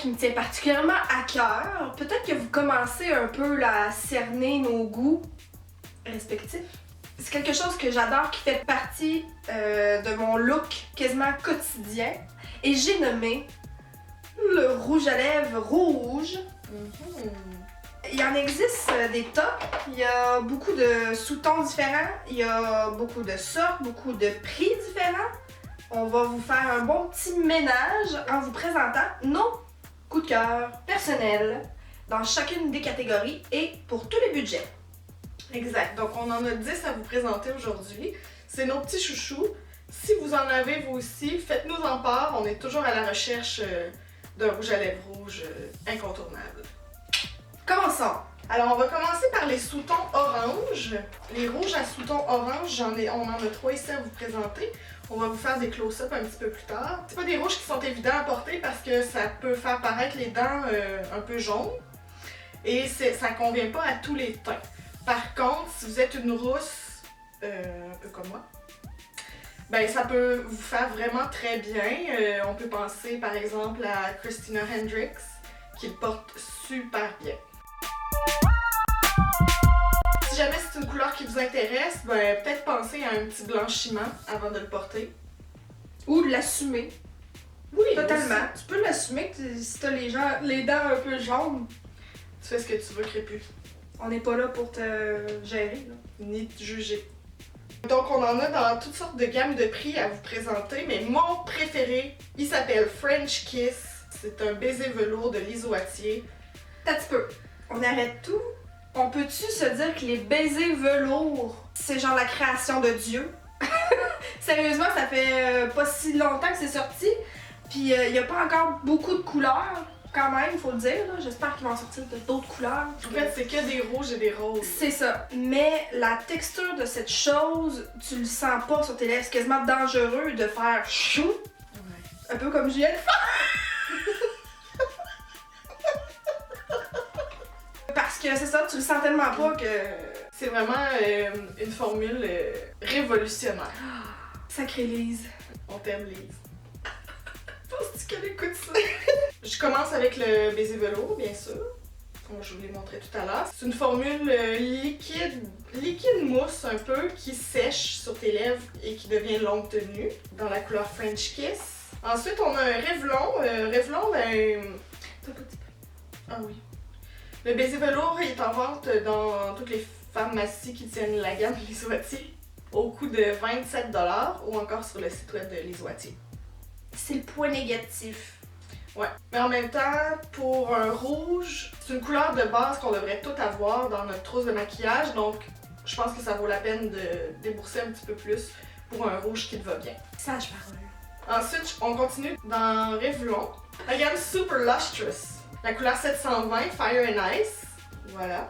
qui me tient particulièrement à cœur. Peut-être que vous commencez un peu à cerner nos goûts respectifs. C'est quelque chose que j'adore, qui fait partie de mon look quasiment quotidien. Et j'ai nommé le rouge à lèvres rouge. Il y en existe des tas. Il y a beaucoup de sous-tons différents. Il y a beaucoup de sortes, beaucoup de prix différents. On va vous faire un bon petit ménage en vous présentant nos coups de cœur personnels dans chacune des catégories et pour tous les budgets. Exact. Donc, on en a 10 à vous présenter aujourd'hui. C'est nos petits chouchous. Si vous en avez vous aussi, faites-nous en part. On est toujours à la recherche d'un rouge à lèvres rouge incontournable. Commençons! Alors, on va commencer par les sous-tons orange. Les rouges à sous-tons orange, on en a 3 ici à vous présenter. On va vous faire des close-up un petit peu plus tard. C'est pas des rouges qui sont évidents à porter parce que ça peut faire paraître les dents un peu jaunes. Et ça convient pas à tous les teints. Par contre, si vous êtes une rousse, un peu comme moi, ben ça peut vous faire vraiment très bien. On peut penser par exemple à Christina Hendricks, qui le porte super bien. Si jamais c'est une couleur qui vous intéresse, ben peut-être penser à un petit blanchiment avant de le porter. Ou de l'assumer. Oui, Totalement. Tu peux l'assumer si t'as les dents un peu jaunes. Tu fais ce que tu veux, Crépus. On n'est pas là pour te gérer, là. Ni te juger. Donc on en a dans toutes sortes de gammes de prix à vous présenter, mais mon préféré, il s'appelle French Kiss. C'est un baiser velours de Lise Wattier. T'as un petit peu. On arrête tout. On peut-tu se dire que les baisers velours, c'est genre la création de Dieu? Sérieusement, ça fait pas si longtemps que c'est sorti. Puis il y a pas encore beaucoup de couleurs, quand même, faut le dire. J'espère qu'ils vont sortir d'autres couleurs. En fait, c'est que des rouges et des roses. C'est ça. Mais la texture de cette chose, tu le sens pas sur tes lèvres. C'est quasiment dangereux de faire chou. Ouais. Un peu comme Juliette. Parce que c'est ça, tu le sens tellement pas que... C'est vraiment une formule révolutionnaire. Sacré Lise. On t'aime, Lise. Penses-tu qu'elle écoute ça? Je commence avec le baiser velours, bien sûr. Comme je vous l'ai montré tout à l'heure. C'est une formule liquide mousse un peu, qui sèche sur tes lèvres et qui devient longue tenue, dans la couleur French Kiss. Ensuite, on a un Revlon. Revlon, ben... Ah oui. Le baiser velours est en vente dans toutes les pharmacies qui tiennent la gamme Lise Wattier au coût de 27$ ou encore sur le site web de Lise Wattier. C'est le point négatif. Ouais, mais en même temps, pour un rouge, c'est une couleur de base qu'on devrait tout avoir dans notre trousse de maquillage, donc je pense que ça vaut la peine de débourser un petit peu plus pour un rouge qui te va bien. Sage parole. Ensuite, on continue dans Revlon, la gamme Super Lustrous. La couleur 720, Fire and Ice. Voilà.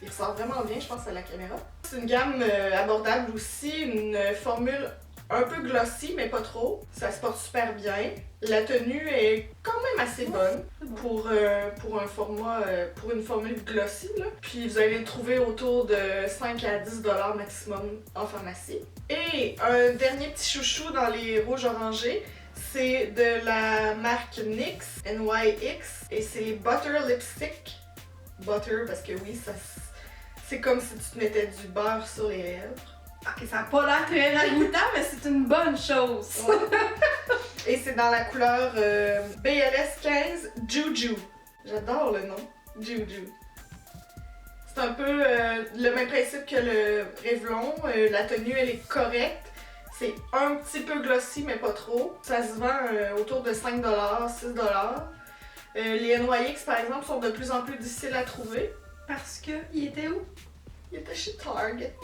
Il ressort vraiment bien, je pense, à la caméra. C'est une gamme abordable aussi, une formule un peu glossy, mais pas trop. Ça se porte super bien. La tenue est quand même assez bonne pour un format, pour une formule glossy, là. Puis vous allez le trouver autour de 5 à 10$ maximum en pharmacie. Et un dernier petit chouchou dans les rouges orangés, c'est de la marque NYX, NYX, et c'est les Butter Lipstick. Butter, parce que oui, c'est comme si tu te mettais du beurre sur les lèvres. Ok, ça n'a pas l'air très ragoûtant, mais c'est une bonne chose. Ouais. Et c'est dans la couleur BLS 15 Juju. J'adore le nom, Juju. C'est un peu le même principe que le Revlon. La tenue, elle est correcte. C'est un petit peu glossy, mais pas trop. Ça se vend autour de 5$, 6$. Les NYX, par exemple, sont de plus en plus difficiles à trouver. Parce que, il était où? Il était chez Target.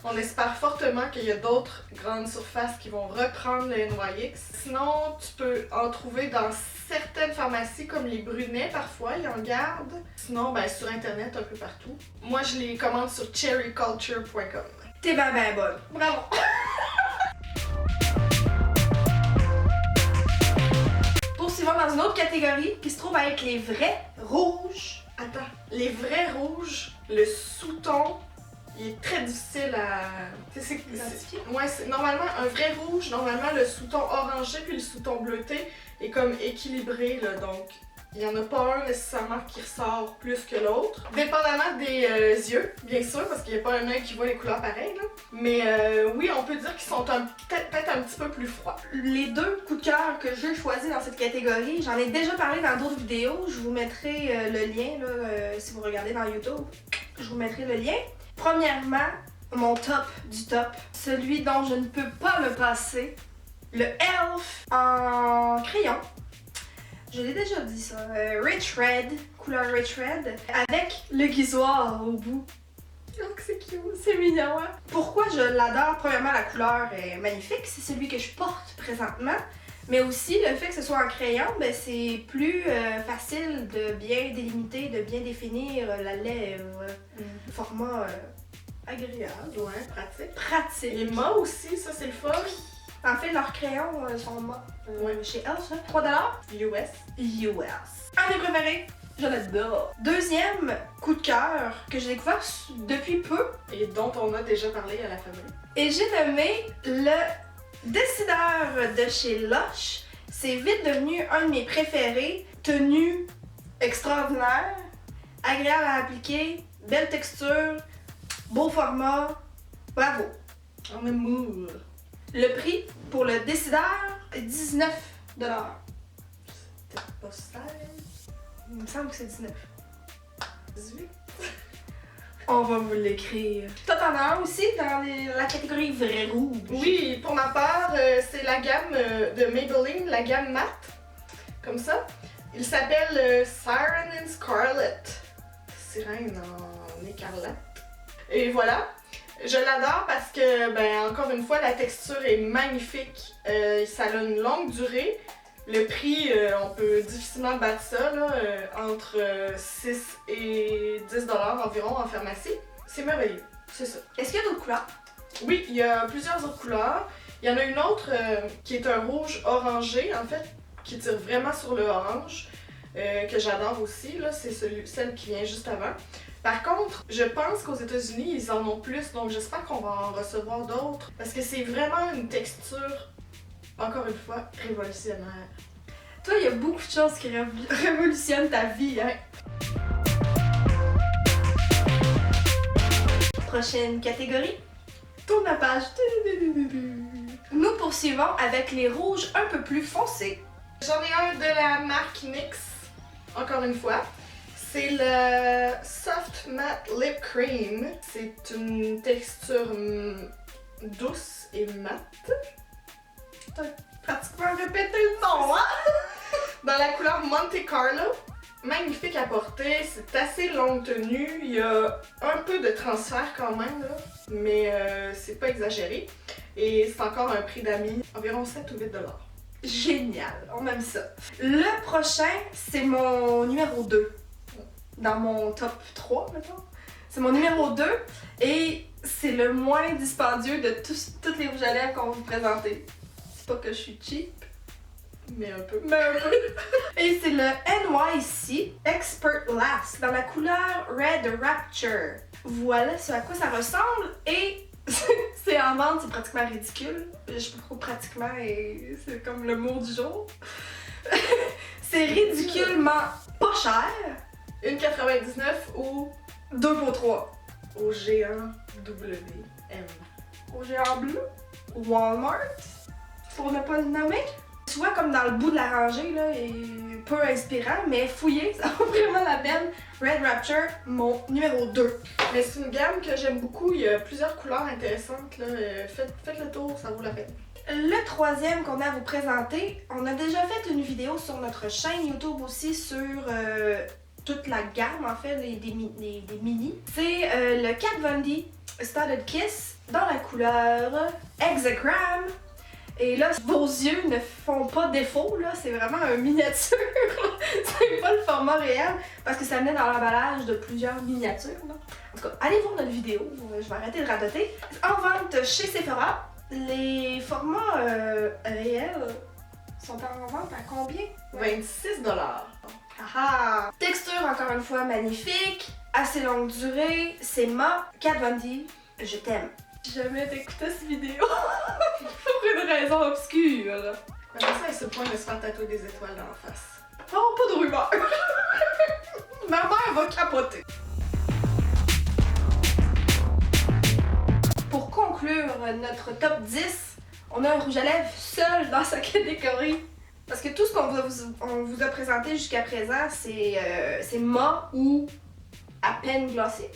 On espère fortement qu'il y a d'autres grandes surfaces qui vont reprendre le NYX. Sinon, tu peux en trouver dans certaines pharmacies comme les Brunets, parfois, ils en gardent. Sinon, ben, sur Internet, un peu partout. Moi, je les commande sur cherryculture.com. T'es ben bonne. Bravo! Poursuivons dans une autre catégorie qui se trouve avec les vrais rouges. Attends, les vrais rouges, le sous-ton Il est très difficile à... Identifier. Ouais, c'est normalement un vrai rouge, normalement le sous-ton orangé puis le sous-ton bleuté est comme équilibré, là, donc il n'y en a pas un nécessairement qui ressort plus que l'autre. Dépendamment des yeux, bien sûr, parce qu'il n'y a pas un œil qui voit les couleurs pareilles, là. Mais oui, on peut dire qu'ils sont peut-être un petit peu plus froids. Les deux coups de cœur que j'ai choisis dans cette catégorie, j'en ai déjà parlé dans d'autres vidéos. Je vous mettrai le lien là, si vous regardez dans YouTube. Je vous mettrai le lien. Premièrement, mon top du top, celui dont je ne peux pas me passer, le Elf en crayon. Je l'ai déjà dit ça. Rich Red, couleur Rich Red, avec le guisoir au bout. Oh, que c'est cute, c'est mignon, hein? Pourquoi je l'adore? Premièrement, la couleur est magnifique, c'est celui que je porte présentement. Mais aussi, le fait que ce soit en crayon, ben, c'est plus facile de bien délimiter, de bien définir la lèvre. Format agréable. Ouais, pratique. Pratique. Les mâts aussi, ça c'est le fun. En fait, leurs crayons sont mâts. Ouais. Chez Elf, hein? 3$. US. Un des préférés. Je l'adore. Deuxième coup de cœur que j'ai découvert depuis peu. Et dont on a déjà parlé à la famille. Et j'ai nommé le décideur de chez Lush. C'est vite devenu un de mes préférés. Tenue extraordinaire, agréable à appliquer, belle texture, beau format. Bravo. En amour. Le prix pour le décideur est 19$. C'était pas 16. Il me semble que c'est 19. 18. On va vous l'écrire. Toi, t'en as un aussi dans la catégorie vrai rouge. Oui, pour ma part, c'est la gamme de Maybelline, la gamme matte. Comme ça. Il s'appelle Siren in Scarlet. Sirène en écarlate. Et voilà. Je l'adore parce que, ben, encore une fois, la texture est magnifique. Ça a une longue durée. Le prix, on peut difficilement battre ça, là, entre 6 et 10$ environ en pharmacie. C'est merveilleux, c'est ça. Est-ce qu'il y a d'autres couleurs? Oui, il y a plusieurs autres couleurs. Il y en a une autre qui est un rouge orangé, en fait, qui tire vraiment sur le orange, que j'adore aussi, là, c'est celle qui vient juste avant. Par contre, je pense qu'aux États-Unis, ils en ont plus, donc j'espère qu'on va en recevoir d'autres, parce que c'est vraiment une texture, encore une fois, révolutionnaire. Toi, il y a beaucoup de choses qui révolutionnent ta vie, hein? Prochaine catégorie. Tourne la page. Nous poursuivons avec les rouges un peu plus foncés. J'en ai un de la marque NYX, encore une fois. C'est le Soft Matte Lip Cream. C'est une texture douce et mate. T'as pratiquement répété le nom, hein? Dans la couleur Monte Carlo. Magnifique à porter, c'est assez longue tenue. Il y a un peu de transfert quand même, là, mais c'est pas exagéré. Et c'est encore un prix d'amis, environ 7 ou 8$. Génial, on aime ça. Le prochain, c'est mon numéro 2. Dans mon top 3, mettons. C'est mon numéro 2 et c'est le moins dispendieux de toutes les rouges à lèvres qu'on va vous présenter. C'est pas que je suis cheap, Mais un peu. Et c'est le NYC Expert Last dans la couleur Red Rapture. Voilà ce à quoi ça ressemble et c'est en vente, c'est pratiquement ridicule. Je sais pas pourquoi pratiquement et c'est comme le mot du jour. C'est ridiculement pas cher. 1,99$ ou 2 pour 3. au géant WM. Au géant bleu. Walmart. Pour ne pas le nommer. Tu vois comme dans le bout de la rangée, là, est peu inspirant, mais fouillé, ça vaut vraiment la peine. Red Rapture, mon numéro 2. Mais c'est une gamme que j'aime beaucoup, il y a plusieurs couleurs intéressantes, là. Faites le tour, ça vaut la peine. Le troisième qu'on a à vous présenter, on a déjà fait une vidéo sur notre chaîne YouTube aussi sur toute la gamme, en fait, des mini. C'est le Kat Von D Studded Kiss dans la couleur Hexagram. Et là, vos yeux ne font pas défaut, là, c'est vraiment un miniature. C'est pas le format réel, parce que ça venait dans l'emballage de plusieurs miniatures. Là. En tout cas, allez voir notre vidéo, je vais arrêter de radoter. En vente chez Sephora, les formats réels sont en vente à combien? 26$. Haha! Texture, encore une fois, magnifique. Assez longue durée. C'est Ma. Kat Von D, je t'aime. J'ai jamais d'écouter cette vidéo. Pour une raison obscure. Après ça, elle se pointe de se faire tatouer des étoiles dans la face. Oh, pas de rumeur. Ma mère va capoter. Pour conclure notre top 10, on a un rouge à lèvres seul dans sa catégorie. Parce que tout ce qu'on vous a présenté jusqu'à présent, c'est mat ou à peine glacé.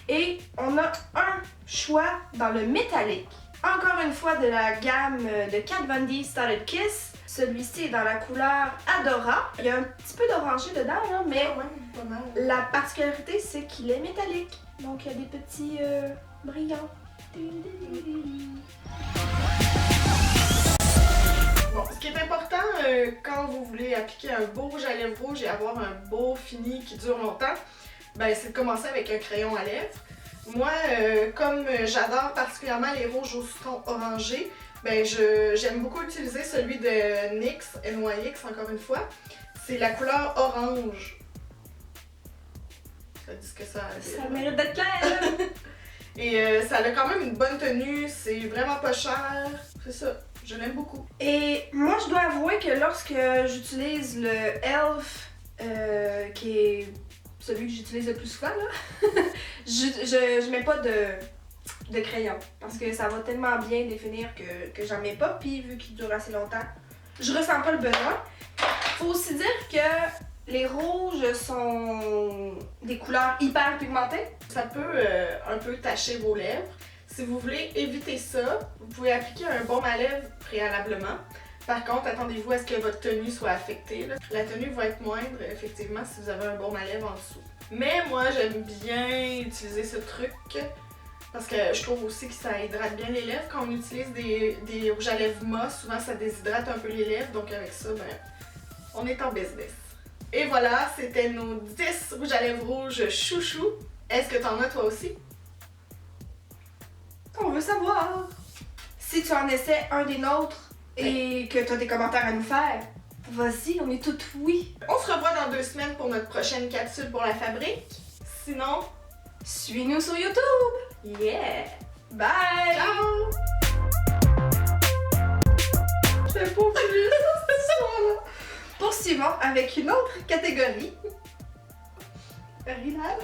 Et on a un choix dans le métallique. Encore une fois de la gamme de Kat Von D Started Kiss. Celui-ci est dans la couleur Adora. Il y a un petit peu d'orangé dedans, là, mais Pas mal. la particularité, c'est qu'il est métallique. Donc il y a des petits brillants. Bon, ce qui est important quand vous voulez appliquer un beau rouge à lèvres rouge et avoir un beau fini qui dure longtemps, ben, c'est de commencer avec un crayon à lèvres. Moi, comme j'adore particulièrement les rouges au citron orangé, ben j'aime beaucoup utiliser celui de NYX, NYX encore une fois. C'est la couleur orange. Ça dit ce que ça a à dire. Ça mérite d'être clair, là. Et ça a quand même une bonne tenue, c'est vraiment pas cher. C'est ça, je l'aime beaucoup. Et moi, je dois avouer que lorsque j'utilise le e.l.f., qui est celui que j'utilise le plus souvent, là, je mets pas de crayon. Parce que ça va tellement bien définir que j'en mets pas. Puis vu qu'il dure assez longtemps, je ressens pas le besoin. Faut aussi dire que les rouges sont des couleurs hyper pigmentées. Ça peut un peu tacher vos lèvres. Si vous voulez éviter ça, vous pouvez appliquer un baume à lèvres préalablement. Par contre, attendez-vous à ce que votre tenue soit affectée, là. La tenue va être moindre, effectivement, si vous avez un baume à lèvres en dessous. Mais moi, j'aime bien utiliser ce truc parce que je trouve aussi que ça hydrate bien les lèvres. Quand on utilise des rouges à lèvres mat, souvent ça déshydrate un peu les lèvres. Donc avec ça, ben, on est en business. Et voilà, c'était nos 10 rouges à lèvres rouges chouchou. Est-ce que t'en as toi aussi? On veut savoir. Si tu en essaies un des nôtres et que tu as des commentaires à nous faire, vas-y, on est toutes oui. On se revoit dans 2 semaines pour notre prochaine capsule pour la fabrique. Sinon, Suis-nous sur YouTube. yeah! Bye! Ciao! J'avais pas oublié ça, là. Poursuivons avec une autre catégorie. Rinal.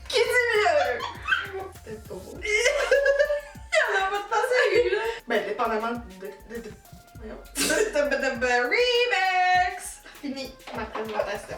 Qui dit mieux? C'était pas beau. Il y en a pas de passé, là. Ben, dépendamment voyons. The remix. Fini ma présentation.